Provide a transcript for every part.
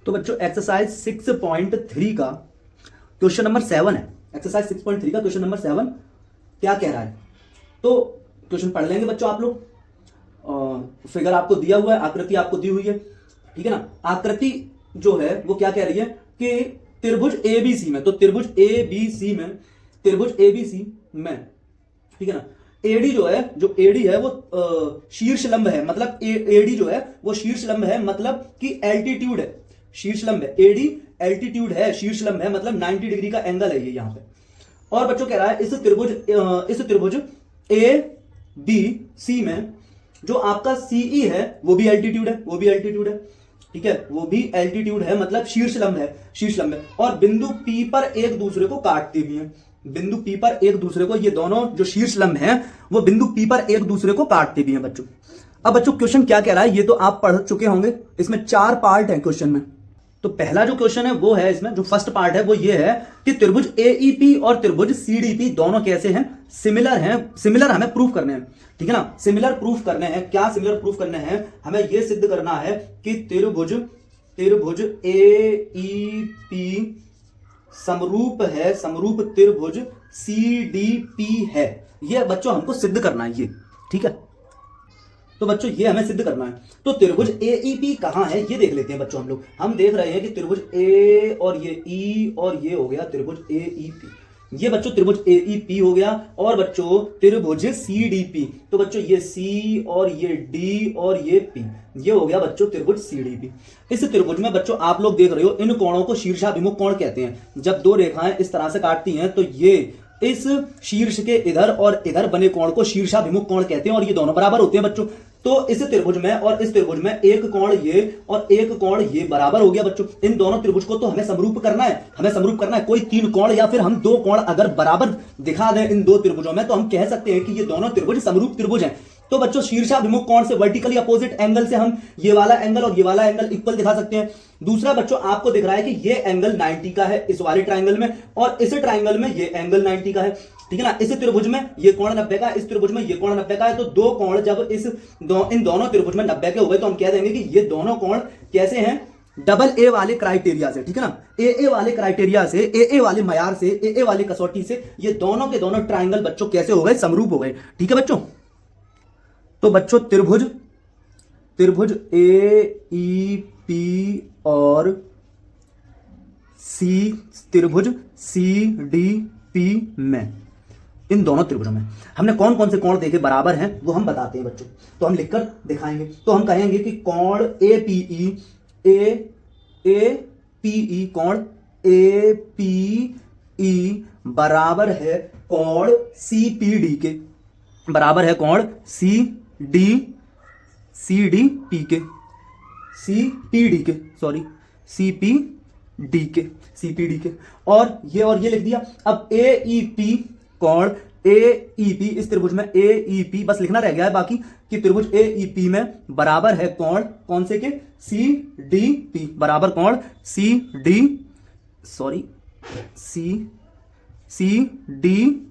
तो बच्चों एक्सरसाइज 6.3 का क्वेश्चन नंबर 7 है। एक्सरसाइज 6.3 का क्वेश्चन नंबर 7 क्या कह रहा है, तो क्वेश्चन पढ़ लेंगे बच्चों आप लोग। फिगर आपको दिया हुआ है, आकृति आपको दी हुई है, ठीक है ना। आकृति जो है वो क्या कह रही है कि त्रिभुज एबीसी में, तो त्रिभुज एबीसी में, त्रिभुज एबीसी में, ठीक है ना, एडी जो है, जो एडी है वो शीर्ष लंब है, मतलब एडी जो है वो शीर्ष लंब है, मतलब कि एल्टीट्यूड है, शीर्ष लंब है, एडी एल्टीट्यूड है, शीर्ष लंब है, मतलब 90 डिग्री का एंगल है ये यहां पे। और बच्चों कह रहा है इस त्रिभुज ए बी सी में जो आपका सीई है वो भी एल्टीट्यूड है, वो भी एल्टीट्यूड है, ठीक है, वो भी एल्टीट्यूड है, मतलब शीर्ष लंब है, शीर्ष लंब है। और बिंदु पी पर एक दूसरे को काटते भी हैं, बिंदु पी पर एक दूसरे को, ये दोनों जो शीर्ष लंब हैं वो बिंदु पी पर एक दूसरे को काटते भी हैं बच्चों। अब बच्चों क्वेश्चन क्या कह रहा है ये तो आप पढ़ चुके होंगे, इसमें 4 पार्ट है क्वेश्चन में। तो पहला जो क्वेश्चन है वो है, इसमें जो फर्स्ट पार्ट है वो ये है कि त्रिभुज एईपी और त्रिभुज सीडीपी दोनों कैसे हैं, सिमिलर हैं, सिमिलर हमें प्रूफ करने हैं, ठीक है ना। सिमिलर प्रूफ करने हैं, क्या सिमिलर प्रूफ करने हैं, हमें यह सिद्ध करना है कि त्रिभुज एईपी समरूप है, समरूप त्रिभुज सीडीपी है, यह बच्चों हमको सिद्ध करना है ये, ठीक है। तो बच्चों ये हमें सिद्ध करना है। तो त्रिभुज एईपी कहां है ये देख लेते हैं बच्चों हम लोग। हम देख रहे हैं कि त्रिभुज ए और ये ई और ये हो गया त्रिभुज एईपी, ये बच्चों त्रिभुज एईपी हो गया। और बच्चों त्रिभुज सीडीपी, तो बच्चों ये सी और ये डी और ये पी, ये हो गया बच्चों त्रिभुज सीडीपी। इस त्रिभुज में बच्चों आप लोग देख रहे हो इन कोणों को शीर्षाभिमुख कोण कहते हैं। जब दो रेखाएं इस तरह से काटती हैं तो ये इस शीर्ष के इधर और इधर बने कोण को शीर्षाभिमुख कोण कहते हैं, और ये दोनों बराबर होते हैं बच्चों। तो इस त्रिभुज में और इस त्रिभुज में एक कोण ये और एक कोण ये बराबर हो गया बच्चों। इन दोनों त्रिभुज को तो हमें समरूप करना है, हमें समरूप करना है। कोई 3 कोण या फिर हम 2 कोण अगर बराबर दिखा दें इन 2 त्रिभुजों में तो हम कह सकते हैं कि ये दोनों त्रिभुज समरूप त्रिभुज हैं। तो बच्चों शीर्षाभिमुख कोण से वर्टिकली अपोजिट एंगल से हम ये वाला एंगल और ये वाला एंगल इक्वल दिखा सकते हैं। दूसरा बच्चों आपको दिख रहा है कि ये एंगल 90 का है इस वाले ट्राइंगल में, और इस ट्राइंगल में ये एंगल 90 का है, ठीक है ना। इस त्रिभुज में ये कोण 90 का है, इस त्रिभुज में ये कोण 90 का है। तो 2 कोण जब इन दोनों त्रिभुज में 90 के हो गए तो हम कह देंगे कि ये दोनों कोण कैसे हैं, डबल ए वाले क्राइटेरिया से, ठीक है ना। ए वाले क्राइटेरिया से, ए वाले मयार से, ए वाले कसौटी से ये दोनों के दोनों ट्राइंगल बच्चों कैसे हो गए, समरूप हो गए, ठीक है बच्चों। तो बच्चों त्रिभुज एईपी और त्रिभुज सीडीपी में, इन दोनों त्रिभुजों में हमने कौन कौन से कोण देखे बराबर हैं वो हम बताते हैं बच्चों। तो हम लिखकर दिखाएंगे। तो हम कहेंगे कि कोण एपीई कोण एपीई बराबर है कोण सीपीडी के, बराबर है कोण सीडीपी के, सीपीडी के। और ये लिख दिया। अब एईपी कोण एईपी, इस त्रिभुज में एईपी बस लिखना रह गया है बाकी, कि त्रिभुज एईपी में बराबर है कोण कौन से के, सीडीपी, बराबर कोण सीडीपी।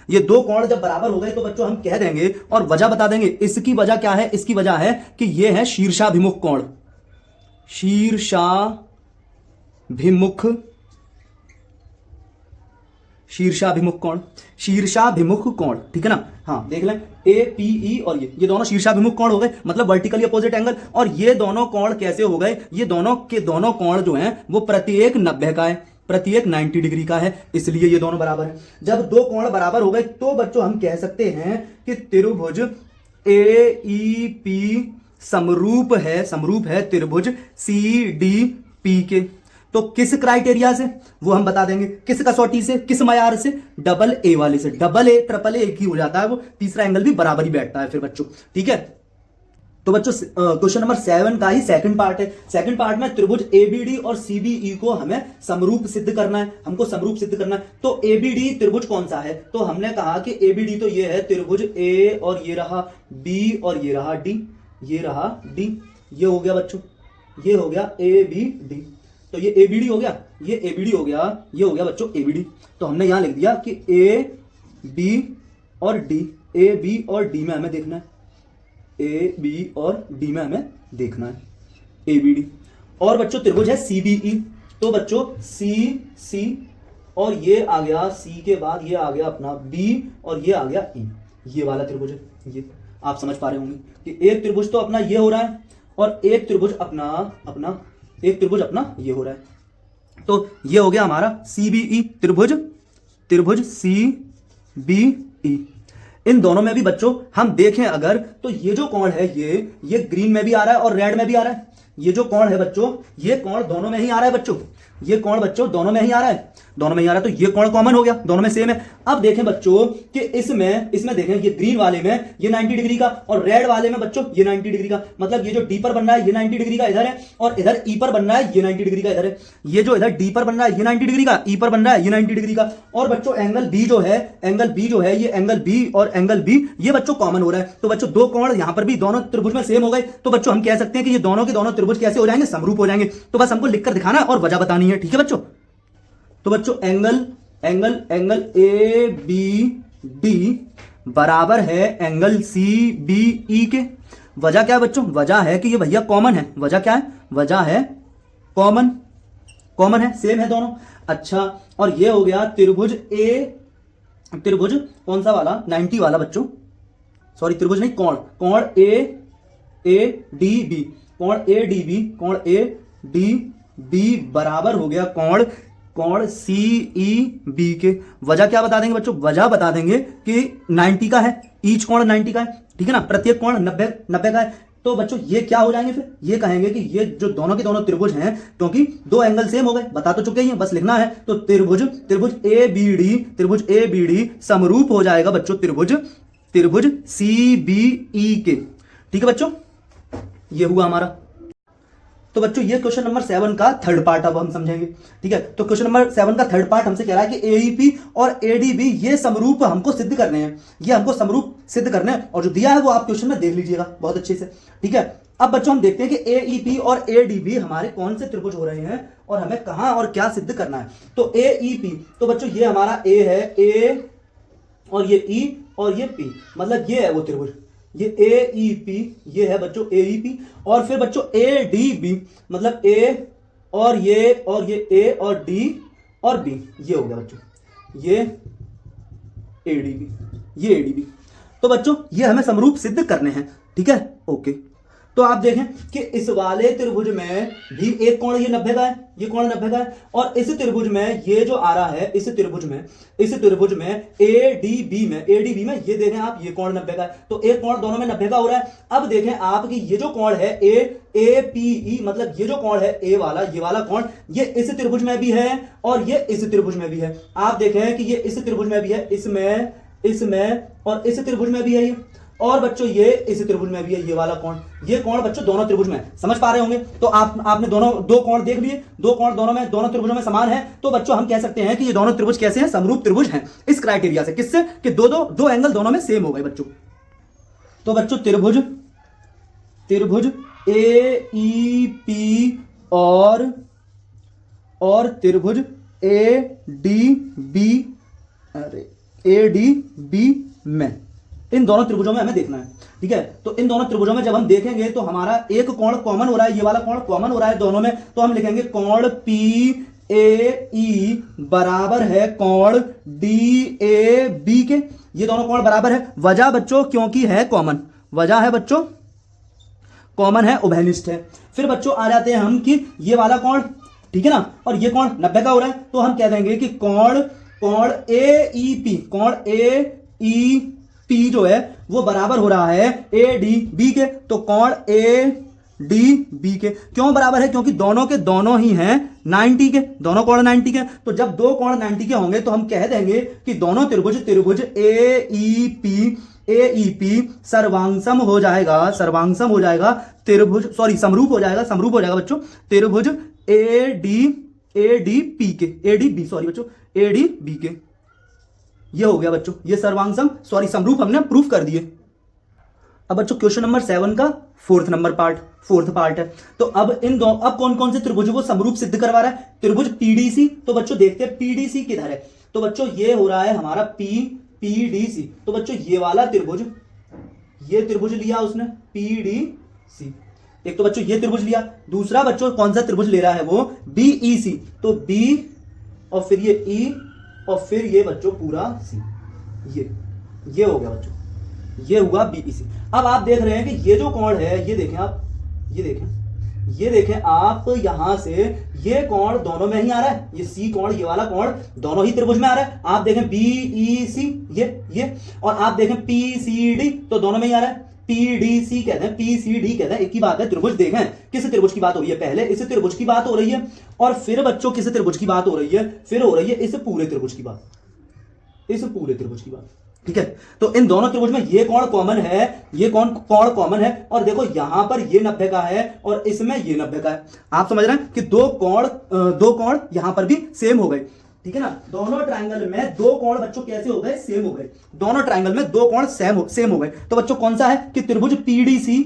ये 2 कोण जब बराबर हो गए तो बच्चों हम कह देंगे और वजह बता देंगे। इसकी वजह क्या है, इसकी वजह है कि ये है शीर्षाभिमुख कोण, शीर्षाभिमुख कोण, ठीक है ना। हाँ देख लें, ए पी ई और ये दोनों शीर्षाभिमुख कोण हो गए, मतलब वर्टिकली अपोजिट एंगल। और ये दोनों कोण कैसे हो गए, ये दोनों के दोनों कोण जो हैं वो प्रत्येक 90 का है, प्रत्येक 90 डिग्री का है, इसलिए ये दोनों बराबर है। जब 2 कोण बराबर हो गए तो बच्चों हम कह सकते हैं कि त्रिभुज एईपी समरूप है त्रिभुज सीडीपी के। तो किस क्राइटेरिया से वो हम बता देंगे, किस कसौटी से, किस मयार से, डबल ए वाले से। डबल ए ट्रिपल ए एक ही हो जाता है, वो तीसरा एंगल भी बराबर ही बैठता है फिर बच्चों, ठीक है। तो बच्चों क्वेश्चन नंबर 7 का ही सेकंड पार्ट है। सेकंड पार्ट में त्रिभुज एबीडी और सीबीई को हमें समरूप सिद्ध करना है, हमको समरूप सिद्ध करना है। तो एबीडी त्रिभुज कौन सा है, तो हमने कहा कि एबीडी तो ये है त्रिभुज ए और ये रहा बी और ये रहा डी, ये रहा डी, ये हो गया बच्चों, ये हो गया ए बी डी। तो ये एबीडी हो गया, ये एबीडी हो गया, ये हो गया बच्चों एबीडी। तो हमने यहां लिख दिया कि ए बी और डी, ए बी और डी में हमें देखना है, ए बी और डी में हमें देखना है एबीडी। और बच्चों त्रिभुज है CBE, तो बच्चों C और ये आ गया C के बाद ये आ गया अपना B और ये आ गया E, ये वाला त्रिभुज है। ये आप समझ पा रहे होंगे कि एक त्रिभुज तो अपना ये हो रहा है और एक त्रिभुज अपना ये हो रहा है। तो ये हो गया हमारा CBE त्रिभुज CBE। इन दोनों में भी बच्चों हम देखें अगर तो ये जो कोण है ये ग्रीन में भी आ रहा है और रेड में भी आ रहा है। ये जो कोण है बच्चों, ये कोण दोनों में ही आ रहा है बच्चों, ये कोण बच्चों दोनों में ही आ रहा है, दोनों में ही आ रहा है। तो ये कोण कॉमन हो गया, दोनों में सेम है। अब देखें बच्चों कि इसमें देखें ये ग्रीन वाले में ये 90 डिग्री का और रेड वाले में बच्चों ये 90 डिग्री का, मतलब ये जो डी पर बन रहा है ये 90 डिग्री का इधर है और इधर ई पर बन रहा है ये 90 डिग्री का इधर है। ये जो इधर डी पर बन रहा है ये 90 डिग्री का, ई पर बन रहा है ये 90 डिग्री का। और बच्चों एंगल बी जो है ये एंगल बी और एंगल बी ये बच्चों कॉमन हो रहा है। तो बच्चों दो कोण यहां पर भी दोनों त्रिभुज में सेम हो गए। तो बच्चों हम कह सकते हैं कि ये दोनों के दोनों त्रिभुज कैसे हो जाएंगे, समरूप हो जाएंगे। तो बस हमको लिखकर दिखाना और वजह बतानी है, ठीक है बच्चों। तो बच्चों एंगल ए बी डी बराबर है एंगल सी बी ई के। वजह क्या है बच्चों, वजह है कि ये भैया कॉमन है। वजह क्या है, वजह है कॉमन है, सेम है दोनों। अच्छा, और ये हो गया त्रिभुज कौन सा वाला, 90 वाला बच्चों, सॉरी त्रिभुज नहीं, कोण ए डी बी बराबर हो गया कोण CEB के। वजह क्या बता देंगे बच्चों, वजह बता देंगे कि 90 का है, ईच कोण 90 का है, ठीक है ना, प्रत्येक कोण 90 का है। तो बच्चों ये क्या हो जाएंगे, फिर ये कहेंगे कि ये जो दोनों के दोनों त्रिभुज हैं, क्योंकि दो एंगल सेम हो गए, बता तो चुके ही हैं, बस लिखना है। तो त्रिभुज ABD समरूप हो जाएगा बच्चों त्रिभुज CBE के, ठीक है बच्चों। ये हुआ हमारा। तो बच्चों ये क्वेश्चन नंबर 7 का थर्ड पार्ट अब हम समझेंगे, ठीक है। तो क्वेश्चन नंबर 7 का थर्ड पार्ट हमसे कह रहा है कि AEP और ADB ये समरूप हमको सिद्ध करने हैं, ये हमको समरूप सिद्ध करने हैं, और जो दिया है वो आप क्वेश्चन में देख लीजिएगा बहुत अच्छे से, ठीक है। अब बच्चों हम देखते हैं कि AEP और ADB हमारे कौन से त्रिभुज हो रहे हैं और हमें कहां और क्या सिद्ध करना है। तो AEP, तो बच्चों ये हमारा A है, A और ये E और ये P, मतलब ये है वो त्रिभुज, ये AEP, ये है बच्चों AEP। और फिर बच्चों ADB, मतलब A और ये A और D और B, ये हो गया बच्चों, ये ADB। तो बच्चों ये हमें समरूप सिद्ध करने हैं, ठीक है, ओके। तो आप देखें कि इस वाले त्रिभुज में भी एक कोण ये 90 का है, ये कोण 90 का है, और इस त्रिभुज में ये जो आ रहा है, इस त्रिभुज में ADB में ये देखें आप, ये कोण 90 का है। तो एक कोण दोनों में 90 का हो रहा है। अब देखें आप कि ये जो कोण है APE, मतलब ये जो कोण है A वाला, ये वाला कोण, ये इस त्रिभुज में भी है और ये इस त्रिभुज में भी है। आप देखें कि ये इस त्रिभुज में भी है, इसमें और इस त्रिभुज में भी है ये, और बच्चों ये इस त्रिभुज में भी है, ये वाला कोण, ये कोण बच्चों दोनों त्रिभुज में, समझ पा रहे होंगे। तो आपने दो कोण देख लिए, दो कोण दोनों त्रिभुजों में समान है। तो बच्चों हम कह सकते हैं कि ये दोनों त्रिभुज कैसे हैं, समरूप त्रिभुज हैं, इस क्राइटेरिया से। किससे, कि दो एंगल दोनों में सेम हो गए बच्चों। तो बच्चों त्रिभुज AEP और त्रिभुज ADB में, इन दोनों त्रिभुजों में हमें देखना है, ठीक है। तो इन दोनों त्रिभुजों में जब हम देखेंगे तो हमारा एक कोण कॉमन हो रहा है, ये वाला कोण कॉमन हो रहा है दोनों में, तो हम लिखेंगे कोण PAE बराबर है कोण DAB के। ये दोनों कोण बराबर है। वजह बच्चों क्योंकि है कॉमन, वजह है बच्चों कॉमन है, उभयनिष्ठ है। फिर बच्चों आ जाते हैं हम कि ये वाला कोण, ठीक है ना, और ये कोण 90 का हो रहा है, तो हम कह देंगे कि कोण AEP जो है वो बराबर हो रहा है ADB के। तो कोण ADB के क्यों बराबर है, क्योंकि दोनों के दोनों ही हैं 90 के, दोनों कोण 90 के। तो जब दो कोण 90 के होंगे तो हम कह देंगे कि दोनों त्रिभुज AEP सर्वांगसम हो जाएगा, समरूप हो जाएगा बच्चों त्रिभुज ADB के। ये हो गया बच्चों, ये समरूप हमने प्रूफ कर दिए। अब बच्चों क्वेश्चन नंबर 7 का फोर्थ पार्ट है। तो अब कौन कौन से त्रिभुज वो समरूप सिद्ध करवा रहा है, त्रिभुज PDC। तो बच्चों देखते हैं PDC किधर है। तो बच्चों ये हो रहा है हमारा PDC। तो बच्चों ये वाला त्रिभुज, ये त्रिभुज लिया उसने PDC, एक तो बच्चों ये त्रिभुज लिया, दूसरा बच्चों कौन सा त्रिभुज ले रहा है वो BEC, तो B और फिर ये E और फिर ये बच्चों पूरा C, ये हो गया बच्चों, ये हुआ BEC। अब आप देख रहे हैं कि ये जो कोण है, ये देखें आप, ये देखें आप, यहां से ये कोण दोनों में ही आ रहा है, ये C कोण, ये वाला कोण दोनों ही त्रिभुज में आ रहा है। आप देखें BEC ये और आप देखें PCD, तो दोनों में ही आ रहा है। PDC कहते हैं, PCD कहते हैं, एक ही बात है। त्रिभुज देखें, किस त्रिभुज की बात हो रही है, पहले इस त्रिभुज की बात हो रही है और फिर बच्चों किस त्रिभुज की बात हो रही है, फिर हो रही है इस पूरे त्रिभुज की बात, इस पूरे त्रिभुज की बात, ठीक है। तो इन दोनों त्रिभुज में ये कोण कॉमन है, ये कोण कॉमन है, और देखो यहां पर ये 90 का है और इसमें ये 90 का है। आप समझ रहे हैं कि दो कोण यहां पर भी सेम हो गए, ठीक है ना। दोनों ट्रायंगल में दो कोण बच्चों कैसे हो गए, सेम हो गए। दोनों ट्रायंगल में दो कोण सेम हो गए। तो बच्चों कौन सा है कि त्रिभुज PDC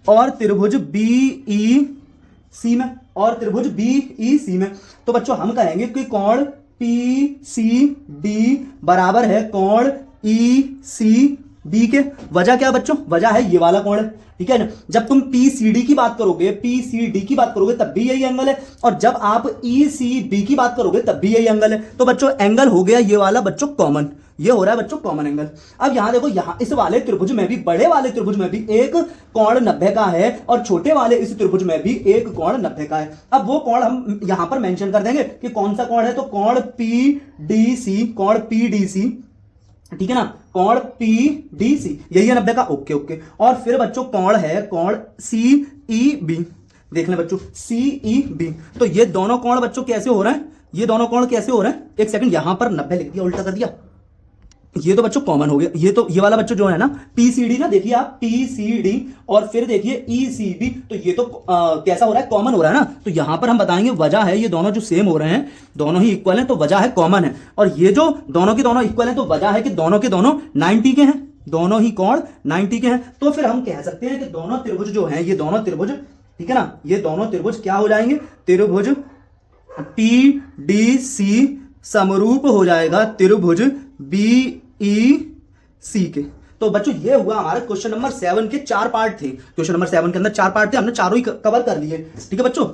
और त्रिभुज BEC में, और त्रिभुज BEC में, तो बच्चों हम कहेंगे कि कोण PCB बराबर है कोण ECB के। वजह क्या बच्चों, वजह है ये वाला कोण, ठीक है ना। जब तुम PCD की बात करोगे, तब भी यही एंगल है, और जब आप ECB की बात करोगे तब भी यही एंगल है। तो बच्चों एंगल हो गया ये वाला बच्चों कॉमन, ये हो रहा है बच्चों कॉमन एंगल। अब यहां देखो, यहां इस वाले त्रिभुज में भी, बड़े वाले त्रिभुज में भी एक कोण 90 का है और छोटे वाले इस त्रिभुज में भी एक कोण 90 का है। अब वो कोण हम यहां पर मेंशन कर देंगे कि कौन सा कोण है, तो कोण PDC, ठीक है ना, कोण PDC यही है 90 का, ओके। और फिर बच्चों कोण है कोण CEB, देख लें बच्चों CEB। तो ये दोनों कोण बच्चों कैसे हो रहे हैं, ये दोनों कोण कैसे हो रहे हैं, एक सेकंड, यहां पर 90 लिख दिया, उल्टा कर दिया, ये तो बच्चों कॉमन हो गया। ये वाला बच्चों जो है ना PCD ना, देखिए आप PCD और फिर देखिए ECB, तो ये तो कैसा हो रहा है, कॉमन हो रहा है ना। तो यहां पर हम बताएंगे वजह है, ये दोनों जो सेम हो रहे हैं, दोनों ही इक्वल हैं, तो वजह है कॉमन है। और ये जो दोनों के दोनों इक्वल हैं, तो वजह है कि दोनों के दोनों 90 के हैं, दोनों ही कोण 90 के हैं। तो फिर हम कह सकते हैं कि दोनों त्रिभुज जो हैं, ये दोनों त्रिभुज, ठीक है ना, ये दोनों त्रिभुज क्या हो जाएंगे, त्रिभुज PDC समरूप हो जाएगा त्रिभुज BEC के। तो बच्चों ये हुआ हमारे क्वेश्चन नंबर 7 के 4 पार्ट थे। क्वेश्चन नंबर 7 के अंदर 4 पार्ट थे, हमने चारों ही कवर कर लिए, ठीक है बच्चों।